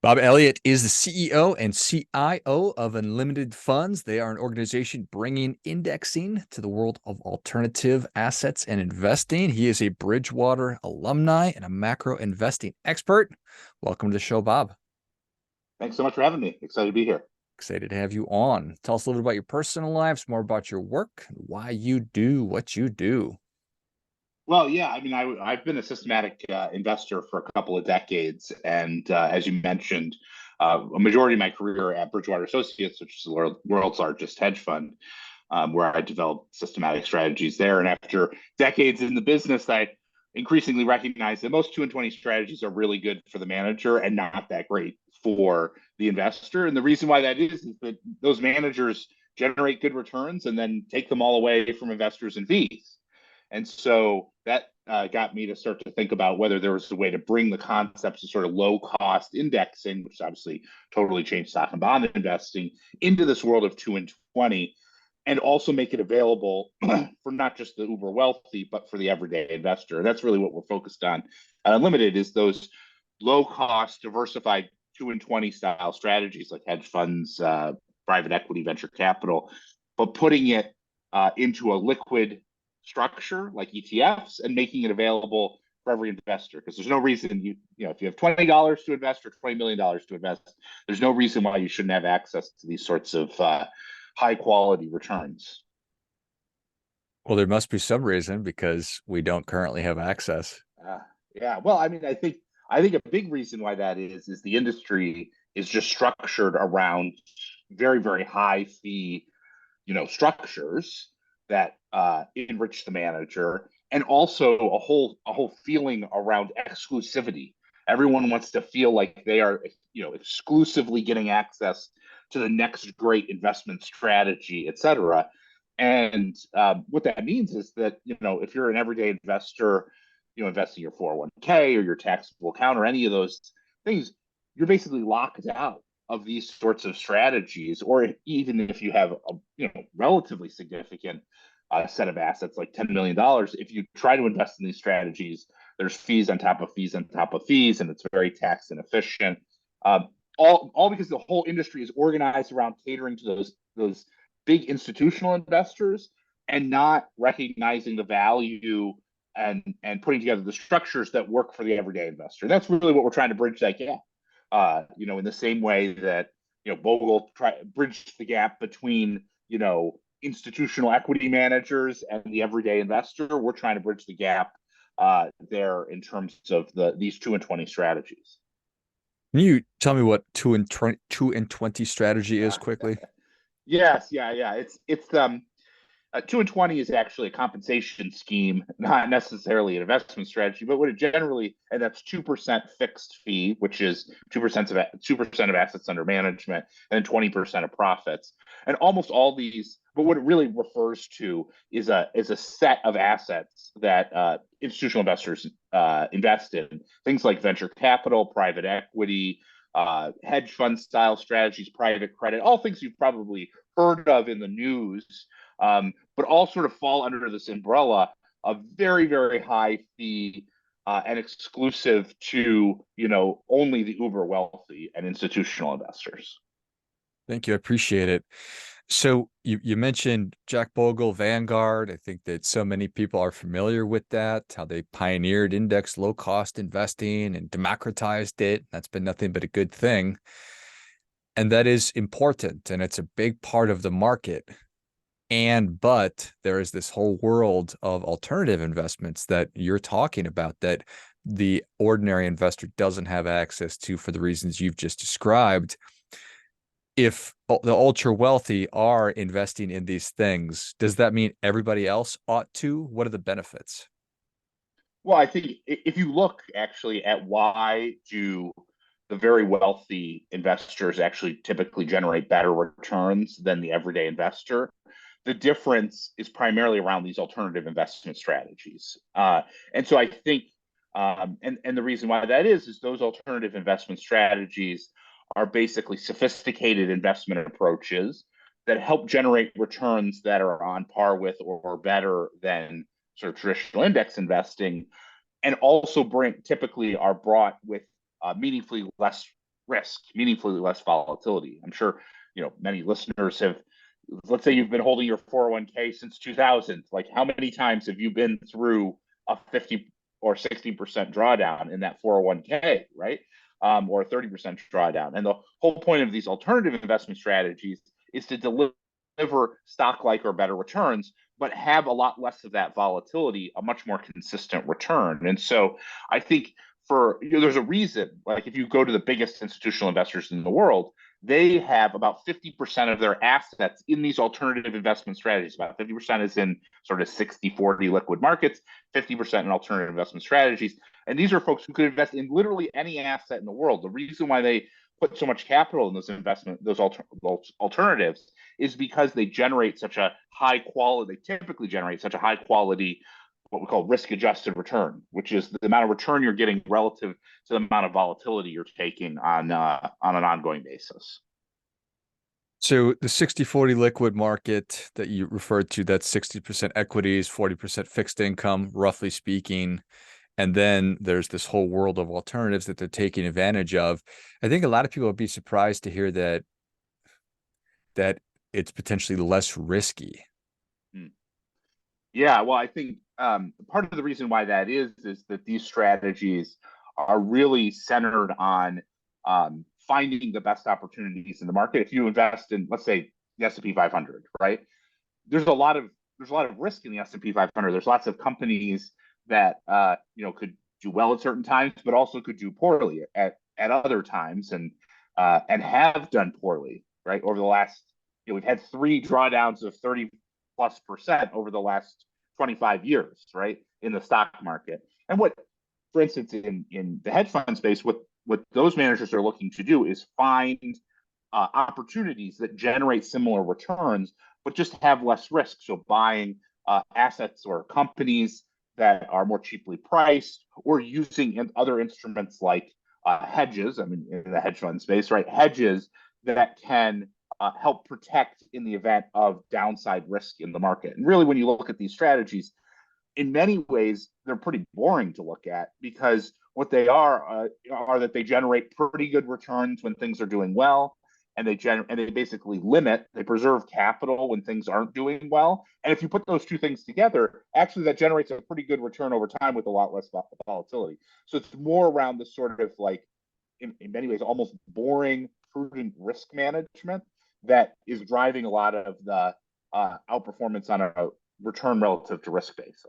Bob Elliott is the CEO and CIO of Unlimited Funds. They are an organization bringing indexing to the world of alternative assets and investing. He is a Bridgewater alumni and a macro investing expert. Welcome to the show, Bob. Thanks so much for having me. Excited to be here. Excited to have you on. Tell us a little bit about your personal lives, more about your work, why you do what you do. Well, yeah, I've been a systematic investor for a couple of decades, and as you mentioned, a majority of my career at Bridgewater Associates, which is the world's largest hedge fund, where I developed systematic strategies there. And after decades in the business, I increasingly recognize that most 2 and 20 strategies are really good for the manager and not that great for the investor. And the reason why that is that those managers generate good returns and then take them all away from investors in fees. And so that got me to start to think about whether there was a way to bring the concepts of sort of low cost indexing, which obviously totally changed stock and bond investing, into this world of 2 and 20, and also make it available for not just the uber wealthy, but for the everyday investor. And that's really what we're focused on at Unlimited, is those low cost, diversified 2 and 20 style strategies like hedge funds, private equity, venture capital, but putting it into a liquid structure like ETFs and making it available for every investor. Because there's no reason if you have $20 to invest or $20 million to invest, there's no reason why you shouldn't have access to these sorts of high quality returns. Well, there must be some reason because we don't currently have access. Uh, yeah, well, I think a big reason why that is the industry is just structured around very, very high fee, structures that enrich the manager, and also a whole feeling around exclusivity. Everyone wants to feel like they are, exclusively getting access to the next great investment strategy, et cetera. And what that means is that, if you're an everyday investor, investing your 401k or your taxable account or any of those things, you're basically locked out of these sorts of strategies. Or even if you have a relatively significant set of assets like $10 million, if you try to invest in these strategies, there's fees on top of fees on top of fees, and it's very tax inefficient. All because the whole industry is organized around catering to those big institutional investors and not recognizing the value and putting together the structures that work for the everyday investor. That's really what we're trying to bridge that gap. In the same way that Bogle bridged the gap between institutional equity managers and the everyday investor. We're trying to bridge the gap there in terms of these 2 and 20 strategies. Can you tell me what 2 and 20 strategy is quickly? Yes, yeah. It's 2 and 20 is actually a compensation scheme, not necessarily an investment strategy, but what it generally, and that's 2% fixed fee, which is 2% of 2% of assets under management, and 20% of profits. And almost all these, but what it really refers to is a set of assets that institutional investors invest in. Things like venture capital, private equity, hedge fund style strategies, private credit, all things you've probably heard of in the news, but all sort of fall under this umbrella of very, very high fee and exclusive to only the uber wealthy and institutional investors. Thank you. I appreciate it. So you mentioned Jack Bogle, Vanguard. I think that so many people are familiar with that, how they pioneered index low cost investing and democratized it. That's been nothing but a good thing. And that is important. And it's a big part of the market. But there is this whole world of alternative investments that you're talking about that the ordinary investor doesn't have access to for the reasons you've just described. If the ultra wealthy are investing in these things, does that mean everybody else ought to? What are the benefits? Well, I think if you look actually at why do the very wealthy investors actually typically generate better returns than the everyday investor, the difference is primarily around these alternative investment strategies. And so I think, and the reason why that is those alternative investment strategies are basically sophisticated investment approaches that help generate returns that are on par with or better than sort of traditional index investing, and also typically are brought with meaningfully less risk, meaningfully less volatility. I'm sure, many listeners have, let's say you've been holding your 401k since 2000. Like, how many times have you been through a 50 or 60% drawdown in that 401k, right? Or a 30% drawdown. And the whole point of these alternative investment strategies is to deliver stock-like or better returns, but have a lot less of that volatility, a much more consistent return. And so I think there's a reason, like if you go to the biggest institutional investors in the world, they have about 50% of their assets in these alternative investment strategies. About 50% is in sort of 60-40 liquid markets, 50% in alternative investment strategies. And these are folks who could invest in literally any asset in the world. The reason why they put so much capital in those alternatives is because they generate such a high quality, they typically generate such a high quality, what we call risk adjusted return, which is the amount of return you're getting relative to the amount of volatility you're taking on an ongoing basis. So the 60-40 liquid market that you referred to, that's 60% equities, 40% fixed income, roughly speaking. And then there's this whole world of alternatives that they're taking advantage of. I think a lot of people would be surprised to hear that it's potentially less risky. Yeah, well, I think part of the reason why that is that these strategies are really centered on finding the best opportunities in the market. If you invest in, let's say, the S&P 500, right? There's a lot of risk in the S&P 500. There's lots of companies that could do well at certain times, but also could do poorly at other times, and have done poorly, right? Over the last, we've had 3 drawdowns of 30+% over the last 25 years, right, in the stock market. And what, for instance, in the hedge fund space, what those managers are looking to do is find opportunities that generate similar returns, but just have less risk. So buying assets or companies that are more cheaply priced, or using other instruments like hedges. I mean, in the hedge fund space, right? Hedges that can help protect in the event of downside risk in the market. And really, when you look at these strategies, in many ways, they're pretty boring to look at, because what they are that they generate pretty good returns when things are doing well, and they basically preserve capital when things aren't doing well. And if you put those two things together, actually that generates a pretty good return over time with a lot less volatility. So it's more around the sort of, like, in many ways, almost boring, prudent risk management that is driving a lot of the outperformance on a return relative to risk basis.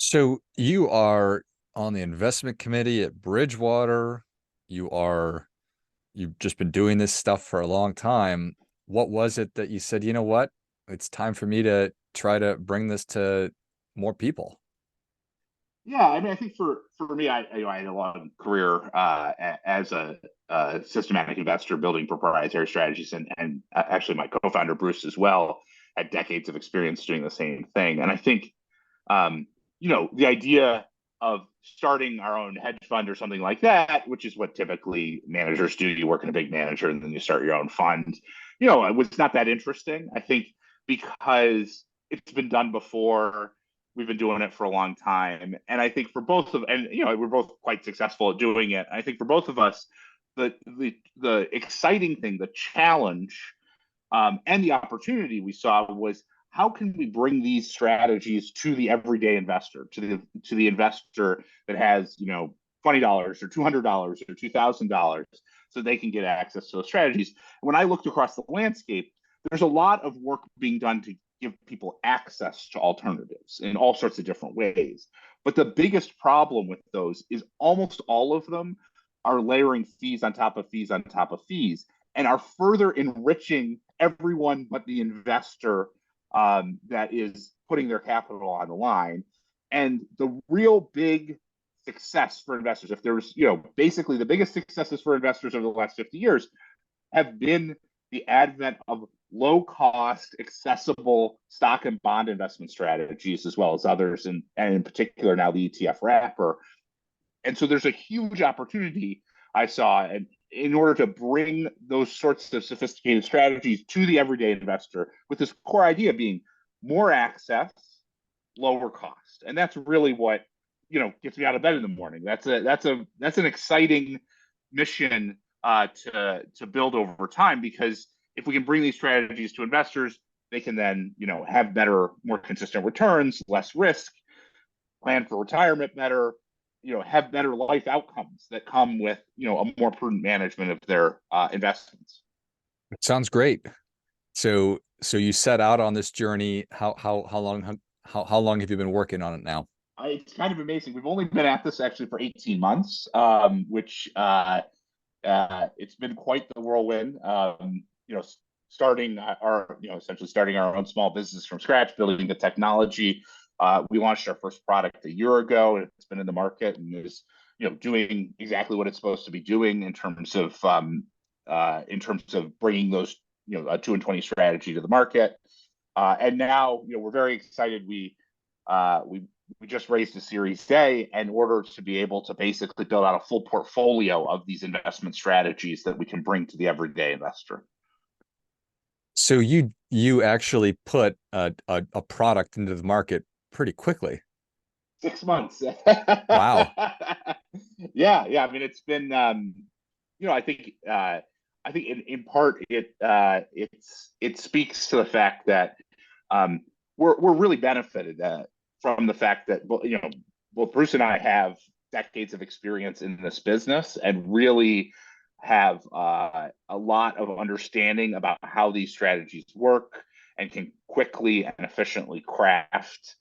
So you are on the investment committee at Bridgewater. You've just been doing this stuff for a long time. What was it that you said, you know what, it's time for me to try to bring this to more people? Yeah, I mean, I think for me, I had a long career as a systematic investor, building proprietary strategies, and actually my co-founder Bruce as well had decades of experience doing the same thing. And I think the idea of starting our own hedge fund or something like that, which is what typically managers do. You work in a big manager and then you start your own fund. It was not that interesting. I think because it's been done before. We've been doing it for a long time. And I think for both of, and we're both quite successful at doing it. I think for both of us, the exciting thing, the challenge, and the opportunity we saw was, how can we bring these strategies to the everyday investor, to the investor that has $20 or $200 or $2,000, so they can get access to those strategies. When I looked across the landscape, there's a lot of work being done to give people access to alternatives in all sorts of different ways. But the biggest problem with those is almost all of them are layering fees on top of fees on top of fees, and are further enriching everyone but the investor that is putting their capital on the line. And the real big success for investors, if there's, basically the biggest successes for investors over the last 50 years have been the advent of low cost, accessible stock and bond investment strategies, as well as others, and in particular now the ETF wrapper. And so there's a huge opportunity I saw, and in order to bring those sorts of sophisticated strategies to the everyday investor, with this core idea being more access, lower cost. And that's really what gets me out of bed in the morning. That's an exciting mission to build over time, because if we can bring these strategies to investors, they can then have better, more consistent returns, less risk, plan for retirement better, have better life outcomes that come with a more prudent management of their investments. It sounds great. So you set out on this journey. How long have you been working on it now? It's kind of amazing. We've only been at this actually for 18 months, which it's been quite the whirlwind. Starting essentially starting our own small business from scratch, building the technology. We launched our first product a year ago, and it's been in the market and is doing exactly what it's supposed to be doing in terms of bringing those a 2 and 20 strategy to the market. And now we're very excited. We just raised a Series A in order to be able to basically build out a full portfolio of these investment strategies that we can bring to the everyday investor. So you actually put a product into the market pretty quickly. 6 months. Wow. Yeah. I mean, it's been I think in part it speaks to the fact that we're really benefited from the fact that both Bruce and I have decades of experience in this business and really have a lot of understanding about how these strategies work and can quickly and efficiently craft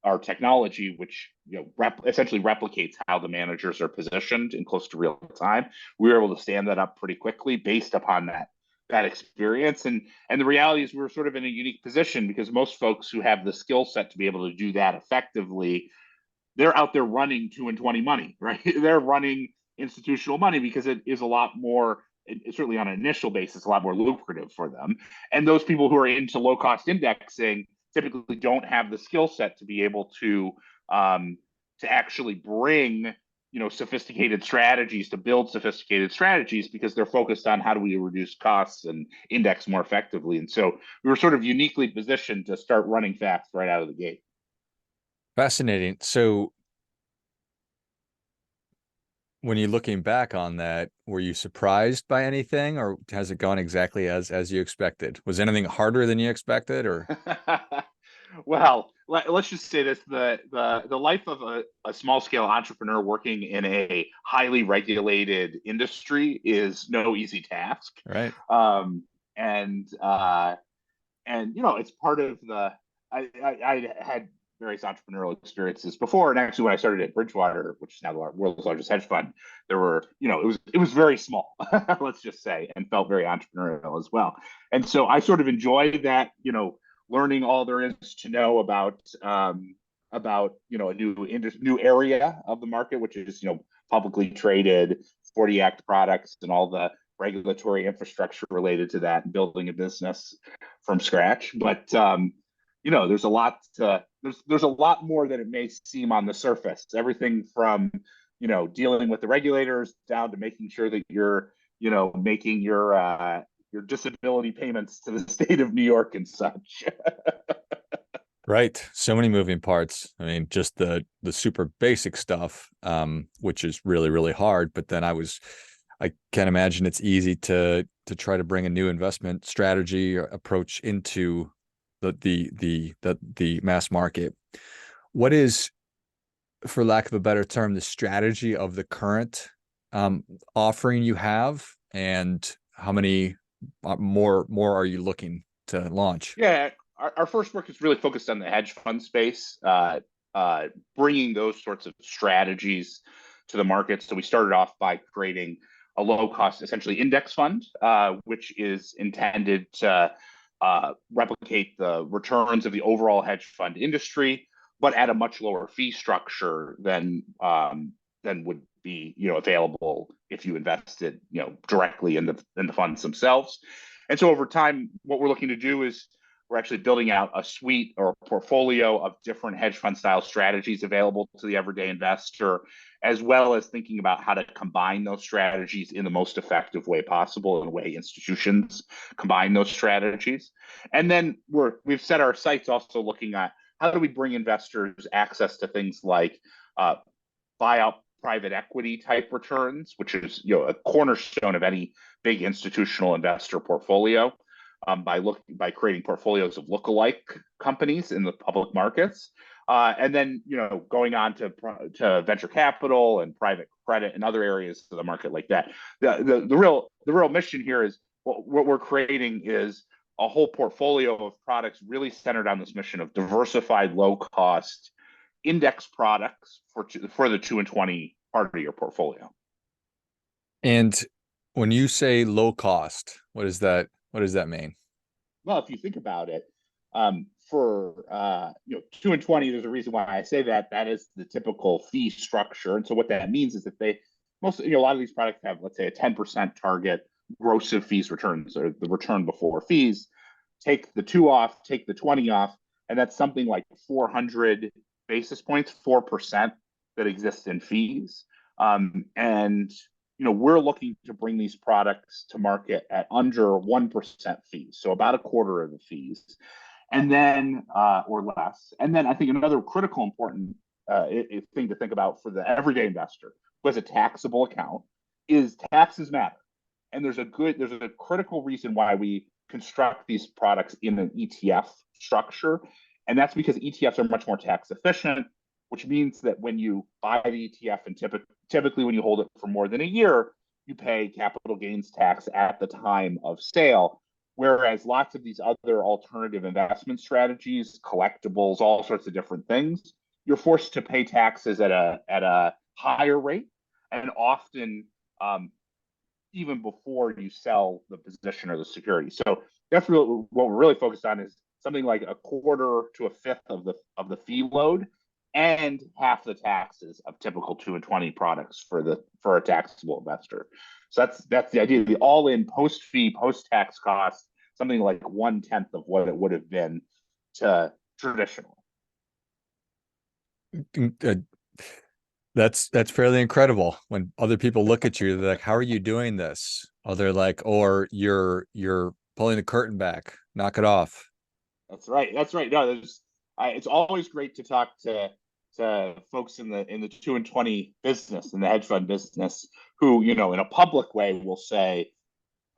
our technology, which essentially replicates how the managers are positioned in close to real time. We were able to stand that up pretty quickly based upon that experience. And the reality is we're sort of in a unique position because most folks who have the skill set to be able to do that effectively, they're out there running 2 and 20 money, right? They're running institutional money because it is a lot more, certainly on an initial basis, a lot more lucrative for them. And those people who are into low cost indexing typically don't have the skill set to be able to actually bring sophisticated strategies, to build sophisticated strategies, because they're focused on how do we reduce costs and index more effectively. And so we were sort of uniquely positioned to start running fast right out of the gate. Fascinating. So when you're looking back on that, were you surprised by anything, or has it gone exactly as you expected? Was anything harder than you expected, or? Well, let's just say this: the life of a small scale entrepreneur working in a highly regulated industry is no easy task. Right. And it's part of the. I had various entrepreneurial experiences before, and actually when I started at Bridgewater, which is now the world's largest hedge fund, there were it was very small, let's just say, and felt very entrepreneurial as well. And so I sort of enjoyed that learning all there is to know about a new area of the market, which is publicly traded 40 Act products and all the regulatory infrastructure related to that, and building a business from scratch. But there's a lot there's a lot more than it may seem on the surface. Everything from dealing with the regulators down to making sure that you're making your disability payments to the state of New York and such. Right. So many moving parts. I mean, just the super basic stuff, which is really, really hard. But then I can't imagine it's easy to try to bring a new investment strategy or approach into the mass market. What is, for lack of a better term, the strategy of the current offering you have, and how many more are you looking to launch? Yeah, our first work is really focused on the hedge fund space, bringing those sorts of strategies to the market. So we started off by creating a low cost, essentially index fund, which is intended to replicate the returns of the overall hedge fund industry, but at a much lower fee structure than would be available if you invested directly in the funds themselves. And so over time, what we're looking to do is we're actually building out a suite or a portfolio of different hedge fund style strategies available to the everyday investor, as well as thinking about how to combine those strategies in the most effective way possible, in the way institutions combine those strategies. And then we've set our sights also looking at how do we bring investors access to things like buyout private equity type returns, which is a cornerstone of any big institutional investor portfolio, by creating portfolios of lookalike companies in the public markets, and then going on to venture capital and private credit and other areas of the market like that. The real mission here is what we're creating is a whole portfolio of products really centered on this mission of diversified, low cost index products for the 2 and 20 part of your portfolio. And when you say low cost, what does that mean? Well, if you think about it, for 2 and 20, there's a reason why I say that. That is the typical fee structure. And so what that means is that a lot of these products have, let's say, a 10% target gross of fees returns, or the return before fees. Take the 2 off, take the 20 off, and that's something like 400 basis points, 4% that exists in fees. And we're looking to bring these products to market at under 1% fees, so about a quarter of the fees, and then or less. And then I think another critical important thing to think about for the everyday investor who has a taxable account is taxes matter. And there's a critical reason why we construct these products in an ETF structure, and that's because ETFs are much more tax efficient, which means that when you buy the ETF and typically when you hold it for more than a year, you pay capital gains tax at the time of sale. Whereas lots of these other alternative investment strategies, collectibles, all sorts of different things, you're forced to pay taxes at a higher rate, and often even before you sell the position or the security. So that's what we're really focused on is something like a quarter to a fifth of the fee load, and half the taxes of typical 2 and 20 products for a taxable investor. So that's the idea. The all-in post-fee, post-tax cost, something like 1/10 of what it would have been to traditional. That's fairly incredible. When other people look at you, they're like, "How are you doing this?" Or they're like, "Or you're pulling the curtain back. Knock it off." That's right. No, it's always great to talk to folks in the 2 and 20 business, in the hedge fund business, who in a public way will say,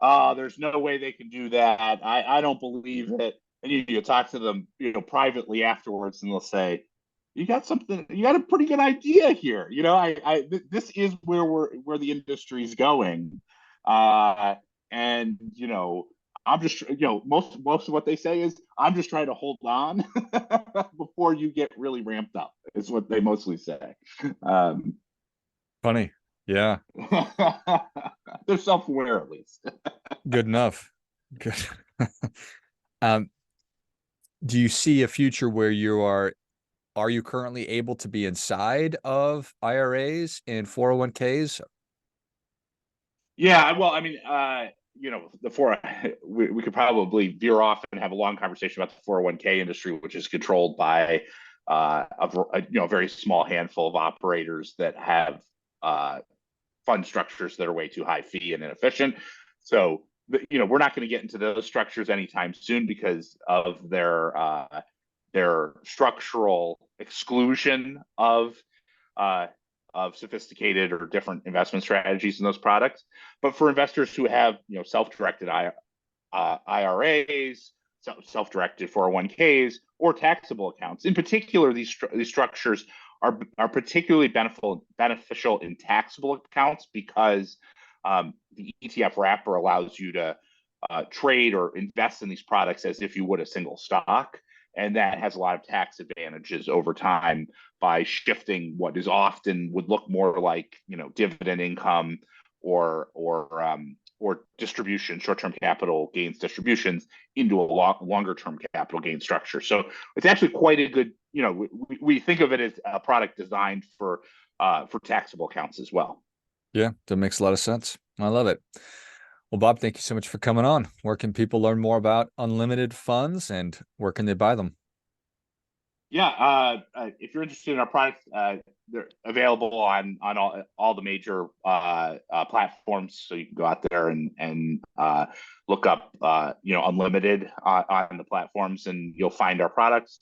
"Oh, there's no way they can do that. I don't believe it." And you talk to them privately afterwards, and they'll say, "You got a pretty good idea here. This is where the industry's going." And I'm just, most of what they say is, "I'm just trying to hold on before you get really ramped up," is what they mostly say. Funny. Yeah. They're self-aware, at least. Good enough. Good. Do you see a future where are you currently able to be inside of IRAs and 401ks? Yeah, well, I mean, we could probably veer off and have a long conversation about the 401k industry, which is controlled by a very small handful of operators that have fund structures that are way too high fee and inefficient. So we're not going to get into those structures anytime soon because of their structural exclusion of sophisticated or different investment strategies in those products. But for investors who have self-directed IRAs, self-directed 401ks, or taxable accounts, in particular, these structures are particularly beneficial in taxable accounts because the ETF wrapper allows you to trade or invest in these products as if you would a single stock. And that has a lot of tax advantages over time by shifting what is often would look more like dividend income or distribution, short-term capital gains distributions into a longer-term capital gain structure. So it's actually quite a good. We think of it as a product designed for taxable accounts as well. Yeah, that makes a lot of sense. I love it. Well, Bob, thank you so much for coming on. Where can people learn more about unlimited funds and where can they buy them? Yeah, if you're interested in our products, they're available on all the major platforms. So you can go out there and look up Unlimited on the platforms, and you'll find our products.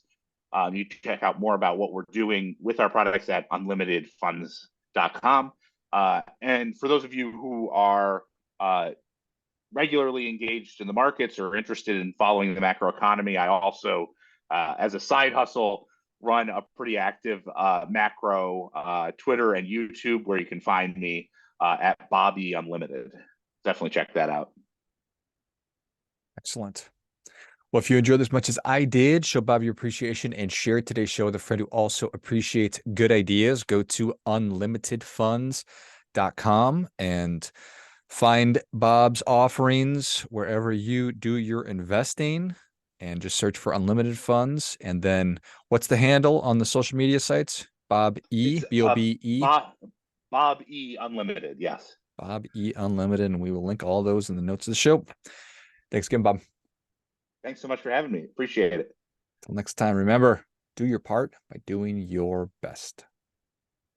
You can check out more about what we're doing with our products at unlimitedfunds.com. com. And for those of you who are regularly engaged in the markets or interested in following the macroeconomy, I also, as a side hustle, run a pretty active macro Twitter and YouTube, where you can find me at Bobby Unlimited. Definitely check that out. Excellent. Well, if you enjoyed this as much as I did, show Bob your appreciation and share today's show with a friend who also appreciates good ideas. Go to unlimitedfunds.com and find Bob's offerings wherever you do your investing, and just search for Unlimited Funds. And then what's the handle on the social media sites? Bob E, It's B-O-B-E. Bob E Unlimited. Yes. Bob E Unlimited. And we will link all those in the notes of the show. Thanks again, Bob. Thanks so much for having me. Appreciate it. Till next time, remember, do your part by doing your best.